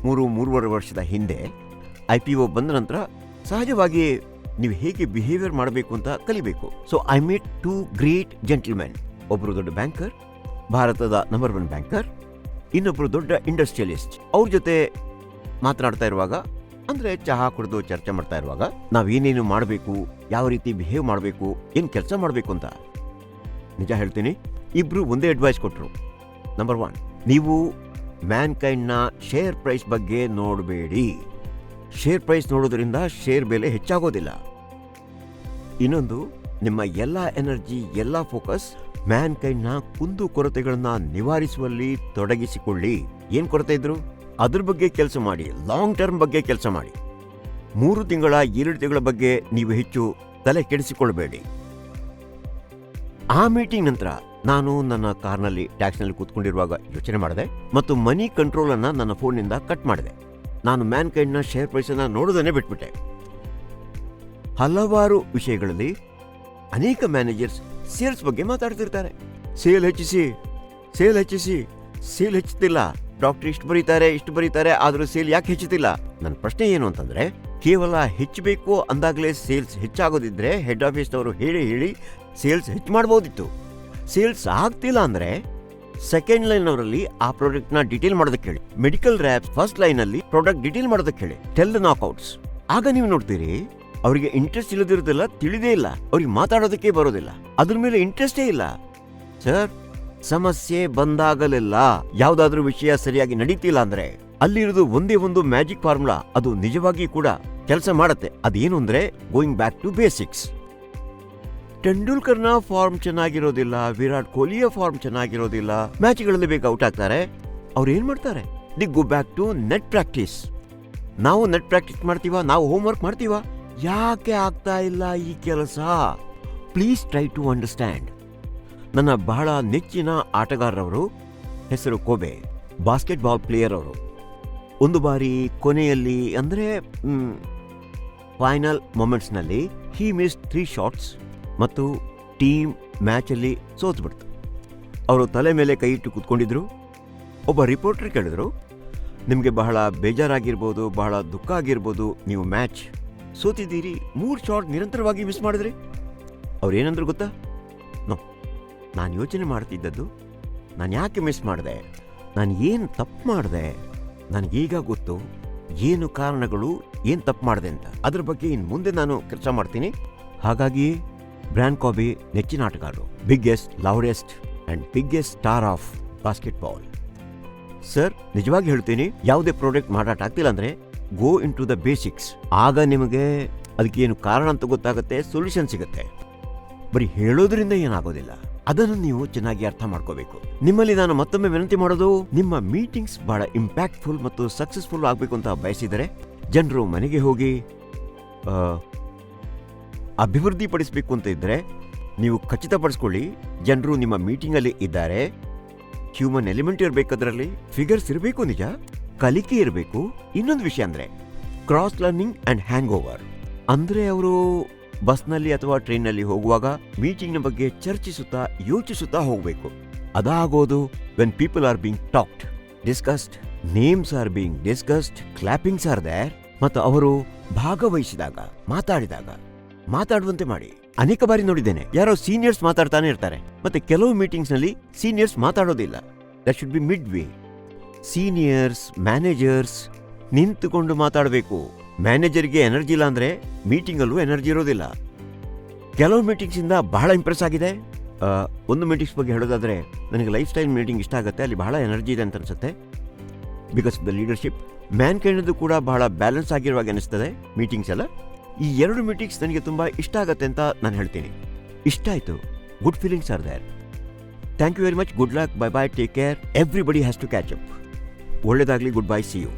3.5 ವರ್ಷದ ಹಿಂದೆ IPO ಬಂದ ನಂತರ ಸಹಜವಾಗಿ ನೀವು ಹೇಗೆ ಬಿಹೇವಿಯರ್ ಮಾಡಬೇಕು ಅಂತ ಕಲಿಬೇಕು. So I meet 2 great gentlemen. ಒಬ್ಬರು ದೊಡ್ಡ ಬ್ಯಾಂಕರ್, ಭಾರತದ ನಂಬರ್ 1 ಬ್ಯಾಂಕರ್, ಇನ್ನೊಬ್ಬರು ದೊಡ್ಡ ಇಂಡಸ್ಟ್ರಿಯಲಿಸ್ಟ್. ಅವ್ರ ಜೊತೆ ಮಾತನಾಡ್ತಾ ಇರುವಾಗ, ಅಂದರೆ ಚಹಾ ಕುಡಿದು ಚರ್ಚೆ ಮಾಡ್ತಾ ಇರುವಾಗ, ನಾವೇನೇನು ಮಾಡಬೇಕು, ಯಾವ ರೀತಿ ಬಿಹೇವ್ ಮಾಡಬೇಕು, ಏನು ಕೆಲಸ ಮಾಡಬೇಕು ಅಂತ ನಿಜ ಹೇಳ್ತೀನಿ, ಇಬ್ರು ಒಂದೇ ಅಡ್ವೈಸ್ ಕೊಟ್ಟರು. ನಂಬರ್ 1, ನೀವು ಮ್ಯಾನ್ಕೈಂಡ್ನ ಶೇರ್ ಪ್ರೈಸ್ ಬಗ್ಗೆ ನೋಡಬೇಡಿ. ಶೇರ್ ಪ್ರೈಸ್ ನೋಡೋದ್ರಿಂದ ಶೇರ್ ಬೆಲೆ ಹೆಚ್ಚಾಗೋದಿಲ್ಲ. ಇನ್ನೊಂದು, ನಿಮ್ಮ ಎಲ್ಲ ಎನರ್ಜಿ, ಎಲ್ಲ ಫೋಕಸ್ ಮ್ಯಾನ್ಕೈಂಡ್ನ ಕುಂದು ಕೊರತೆಗಳನ್ನ ನಿವಾರಿಸುವಲ್ಲಿ ತೊಡಗಿಸಿಕೊಳ್ಳಿ. ಏನ್ ಕೊರತೆ ಇದ್ರು ಅದ್ರ ಬಗ್ಗೆ ಕೆಲಸ ಮಾಡಿ, ಲಾಂಗ್ ಟರ್ಮ್ ಬಗ್ಗೆ ಕೆಲಸ ಮಾಡಿ. 3 ತಿಂಗಳ 2 ತಿಂಗಳ ಬಗ್ಗೆ ನೀವು ಹೆಚ್ಚು ತಲೆ ಕೆಡಿಸಿಕೊಳ್ಬೇಡಿ. ಆ ಮೀಟಿಂಗ್ ನಂತರ ನಾನು ನನ್ನ ಕಾರ್ನಲ್ಲಿ ಟ್ಯಾಕ್ಸ್ನಲ್ಲಿ ಕೂತ್ಕೊಂಡಿರುವಾಗ ಯೋಚನೆ ಮಾಡಿದೆ ಮತ್ತು ಮನಿ ಕಂಟ್ರೋಲ್ ಅನ್ನ ನನ್ನ ಫೋನ್ನಿಂದ ಕಟ್ ಮಾಡಿದೆ. ನಾನು ಮ್ಯಾನ್ಕೈಂಡ್ನ ಶೇರ್ ಪ್ರೈಸ್ ಅನ್ನ ನೋಡೋದನ್ನೇ ಬಿಟ್ಬಿಟ್ಟೆ. ಹಲವಾರು ವಿಷಯಗಳಲ್ಲಿ ಅನೇಕ ಮ್ಯಾನೇಜರ್ಸ್ ಸೇಲ್ಸ್ ಬಗ್ಗೆ ಮಾತಾಡ್ತಿರ್ತಾರೆ. ಸೇಲ್ ಹೆಚ್ಚಿಸಿ, ಸೇಲ್ ಹೆಚ್ಚಿಸಿ, ಸೇಲ್ ಹೆಚ್ಚುತ್ತಿಲ್ಲ. ಡಾಕ್ಟರ್ ಇಷ್ಟು ಬರೀತಾರೆ, ಆದರೂ ಸೇಲ್ ಯಾಕೆ ಹೆಚ್ಚುತ್ತಿಲ್ಲ? ನನ್ನ ಪ್ರಶ್ನೆ ಏನು ಅಂತಂದ್ರೆ, ಕೇವಲ ಹೆಚ್ಚಬೇಕು ಅಂದಾಗಲೇ ಸೇಲ್ಸ್ ಹೆಚ್ಚಾಗೋದಿದ್ರೆ ಹೆಡ್ ಆಫೀಸ್ನವರು ಹೇಳಿ ಸೇಲ್ಸ್ ಹೆಚ್ಚು ಮಾಡಬಹುದಿತ್ತು. ಸೇಲ್ಸ್ ಆಗ್ತಿಲ್ಲ ಅಂದ್ರೆ ಸೆಕೆಂಡ್ ಲೈನ್ ಅವರಲ್ಲಿ ಆ ಪ್ರಾಡಕ್ಟ್ ನ ಡಿಟೇಲ್ ಮಾಡೋದಕ್ಕೆ ಹೇಳಿ. ಮೆಡಿಕಲ್ ರ್ಯಾಪ್ಸ್ ಫಸ್ಟ್ ಲೈನ್ ಅಲ್ಲಿ ಪ್ರಾಡಕ್ಟ್ ಡಿಟೇಲ್ ಮಾಡೋದಕ್ಕೆ ಹೇಳಿ. Tell the knockouts. ಆಗ ನೀವು ನೋಡ್ತೀರಿ ಅವರಿಗೆ ಇಂಟ್ರೆಸ್ಟ್ ಇಲ್ಲದಿರೋದಿಲ್ಲ, ತಿಳಿದೇ ಇಲ್ಲ, ಅವ್ರಿಗೆ ಮಾತಾಡೋದಕ್ಕೆ ಬರೋದಿಲ್ಲ, ಅದ್ರ ಮೇಲೆ ಇಂಟ್ರೆಸ್ಟೇ ಇಲ್ಲ. ಸರ್, ಸಮಸ್ಯೆ ಬಂದಾಗಲೆಲ್ಲ ಯಾವ್ದಾದ್ರೂ ವಿಷಯ ಸರಿಯಾಗಿ ನಡೀತಿಲ್ಲ ಅಂದ್ರೆ ಅಲ್ಲಿರೋದು ಒಂದೇ ಒಂದು ಮ್ಯಾಜಿಕ್ ಫಾರ್ಮುಲಾ, ಅದು ನಿಜವಾಗಿ ಕೂಡ ಕೆಲಸ ಮಾಡುತ್ತೆ. ಅದೇನು ಅಂದ್ರೆ ಗೋಯಿಂಗ್ ಬ್ಯಾಕ್ ಟು ಬೇಸಿಕ್ಸ್. ತೆಂಡೂಲ್ಕರ್ನ ಫಾರ್ಮ್ ಚೆನ್ನಾಗಿರೋದಿಲ್ಲ, ವಿರಾಟ್ ಕೊಹ್ಲಿಯ ಫಾರ್ಮ್ ಚೆನ್ನಾಗಿರೋದಿಲ್ಲ, ಮ್ಯಾಚ್ಗಳಲ್ಲಿ ಬೇಗ ಔಟ್ ಆಗ್ತಾರೆ. ಅವ್ರು ಏನ್ ಮಾಡ್ತಾರೆ? They go back to net practice. ನಾವು ನೆಟ್ ಪ್ರಾಕ್ಟೀಸ್ ಮಾಡ್ತೀವ, ನಾವು ಹೋಮ್ ವರ್ಕ್ ಮಾಡ್ತೀವ. ಯಾಕೆ ಆಗ್ತಾ ಇಲ್ಲ ಈ ಕೆಲಸ? Please try to understand. ನನ್ನ ಬಹಳ ನೆಚ್ಚಿನ ಆಟಗಾರರವರು ಹೆಸರು ಕೋಬೆ, ಬಾಸ್ಕೆಟ್ಬಾಲ್ ಪ್ಲೇಯರ್ ಅವರು. ಒಂದು ಬಾರಿ ಕೊನೆಯಲ್ಲಿ ಅಂದರೆ ಫೈನಲ್ ಮೊಮೆಂಟ್ಸ್ನಲ್ಲಿ ಹಿ ಮಿಸ್ಡ್ 3 ಶಾಟ್ಸ್ ಮತ್ತು ಟೀಮ್ ಮ್ಯಾಚಲ್ಲಿ ಸೋತ್ಬಿಡ್ತು. ಅವರು ತಲೆ ಮೇಲೆ ಕೈ ಇಟ್ಟು ಕೂತ್ಕೊಂಡಿದ್ರು. ಒಬ್ಬ ರಿಪೋರ್ಟರ್ ಕೇಳಿದ್ರು, ನಿಮಗೆ ಬಹಳ ಬೇಜಾರಾಗಿರ್ಬೋದು, ಬಹಳ ದುಃಖ ಆಗಿರ್ಬೋದು, ನೀವು ಮ್ಯಾಚ್ ಸೋತಿದ್ದೀರಿ, 3 ಶಾಟ್ ನಿರಂತರವಾಗಿ ಮಿಸ್ ಮಾಡಿದ್ರಿ. ಅವ್ರು ಏನಂದ್ರು ಗೊತ್ತಾ? ನೋ, ನಾನು ಯೋಚನೆ ಮಾಡ್ತಿದ್ದದ್ದು, ನಾನು ಯಾಕೆ ಮಿಸ್ ಮಾಡಿದೆ, ನಾನು ಏನು ತಪ್ಪು ಮಾಡಿದೆ, ನನಗೀಗ ಗೊತ್ತು ಏನು ಕಾರಣಗಳು, ಏನು ತಪ್ಪು ಮಾಡಿದೆ ಅಂತ. ಅದ್ರ ಬಗ್ಗೆ ಇನ್ನು ಮುಂದೆ ನಾನು ಕೆಲಸ ಮಾಡ್ತೀನಿ. ಹಾಗಾಗಿ ಬ್ರ್ಯಾನ್ ಕಾಬಿ ನೆಚ್ಚಿನ ಆಟಗಾರರು, biggest, loudest and biggest star of basketball. Sir, ನಿಜವಾಗಿ ಹೇಳ್ತೀನಿ, ಯಾವುದೇ ಪ್ರಾಡಕ್ಟ್ ಮಾರಾಟ ಆಗ್ತಿಲ್ಲ ಅಂದ್ರೆ ಗೋ ಇನ್ ಟು ದ ಬೇಸಿಕ್ಸ್. ಆಗ ನಿಮಗೆ ಅದಕ್ಕೇನು ಕಾರಣ ಅಂತ ಗೊತ್ತಾಗುತ್ತೆ, ಸೊಲ್ಯೂಷನ್ ಸಿಗುತ್ತೆ. ಬರೀ ಹೇಳೋದ್ರಿಂದ ಏನಾಗೋದಿಲ್ಲ, ಅದನ್ನು ನೀವು ಚೆನ್ನಾಗಿ ಅರ್ಥ ಮಾಡ್ಕೋಬೇಕು. ನಿಮ್ಮಲ್ಲಿ ನಾನು ಮತ್ತೊಮ್ಮೆ ವಿನಂತಿ ಮಾಡೋದು, ನಿಮ್ಮ ಮೀಟಿಂಗ್ಸ್ ಬಹಳ ಇಂಪ್ಯಾಕ್ಟ್ಫುಲ್ ಮತ್ತು ಸಕ್ಸಸ್ಫುಲ್ ಆಗಬೇಕು ಅಂತ ಬಯಸಿದರೆ ಜನರು ಮನೆಗೆ ಹೋಗಿ ಅಭಿವೃದ್ಧಿ ಪಡಿಸಬೇಕು ಅಂತ ಇದ್ರೆ ನೀವು ಖಚಿತಪಡಿಸ್ಕೊಳ್ಳಿ ಜನರು ನಿಮ್ಮ ಮೀಟಿಂಗಲ್ಲಿ ಇದ್ದಾರೆ. ಹ್ಯೂಮನ್ ಎಲಿಮೆಂಟ್ ಇರಬೇಕು, ಅದರಲ್ಲಿ ಫಿಗರ್ಸ್ ಇರಬೇಕು, ನಿಜ ಕಲಿಕೆ ಇರಬೇಕು. ಇನ್ನೊಂದು ವಿಷಯ ಅಂದ್ರೆ cross learning and hang over. ಅಂದ್ರೆ ಅವರು ಬಸ್ನಲ್ಲಿ ಅಥವಾ ಟ್ರೈನ್ನಲ್ಲಿ ಹೋಗುವಾಗ ಮೀಟಿಂಗ್ನ ಬಗ್ಗೆ ಚರ್ಚಿಸುತ್ತಾ ಯೋಚಿಸುತ್ತಾ ಹೋಗಬೇಕು. ಅದಾಗೋದು when people are being talked, discussed, names are being discussed, clappings are there. ಮತ್ತು ಅವರು ಭಾಗವಹಿಸಿದಾಗ, ಮಾತಾಡುವಂತೆ ಮಾಡಿ. ಅನೇಕ ಬಾರಿ ನೋಡಿದ್ದೇನೆ, ಯಾರೋ ಸೀನಿಯರ್ಸ್ ಮಾತಾಡ್ತಾನೆ ಇರ್ತಾರೆ, ಮತ್ತೆ ಕೆಲವು ಮೀಟಿಂಗ್ಸ್ ನಲ್ಲಿ ಸೀನಿಯರ್ಸ್ ಮಾತಾಡೋದಿಲ್ಲ. That should be mid way. Seniors, managers ನಿಂತುಕೊಂಡು ಮಾತಾಡಬೇಕು. ಮ್ಯಾನೇಜರ್ಗೆ ಎನರ್ಜಿ ಇಲ್ಲ ಅಂದ್ರೆ ಮೀಟಿಂಗಲ್ಲೂ ಎನರ್ಜಿ ಇರೋದಿಲ್ಲ. ಕೆಲವು ಮೀಟಿಂಗ್ಸ್ ಇಂದ ಬಹಳ ಇಂಪ್ರೆಸ್ ಆಗಿದೆ. ಒಂದು ಮೀಟಿಂಗ್ಸ್ ಬಗ್ಗೆ ಹೇಳೋದಾದ್ರೆ, ನನಗೆ ಲೈಫ್ ಸ್ಟೈಲ್ ಮೀಟಿಂಗ್ ಇಷ್ಟ ಆಗುತ್ತೆ, ಅಲ್ಲಿ ಬಹಳ ಎನರ್ಜಿ ಇದೆ ಅಂತ ಅನ್ಸುತ್ತೆ. Because of the leadership. Mankind ಕೂಡ ಬಹಳ ಬ್ಯಾಲೆನ್ಸ್ ಆಗಿರುವಾಗ ಅನಿಸ್ತದೆ ಮೀಟಿಂಗ್ಸ್ ಎಲ್ಲ. ಈ 2 ಮೀಟಿಂಗ್ಸ್ ನನಗೆ ತುಂಬಾ ಇಷ್ಟ ಆಗುತ್ತೆ ಅಂತ ನಾನು ಹೇಳ್ತೀನಿ. ಇಷ್ಟ ಆಯ್ತು, good feelings are there. Thank you very much. Good luck, bye bye, take care. Everybody has to catch up. ಒಳ್ಳೆದಾಗ್ಲಿ, ಗುಡ್ ಬೈ, ಸಿ ಯು.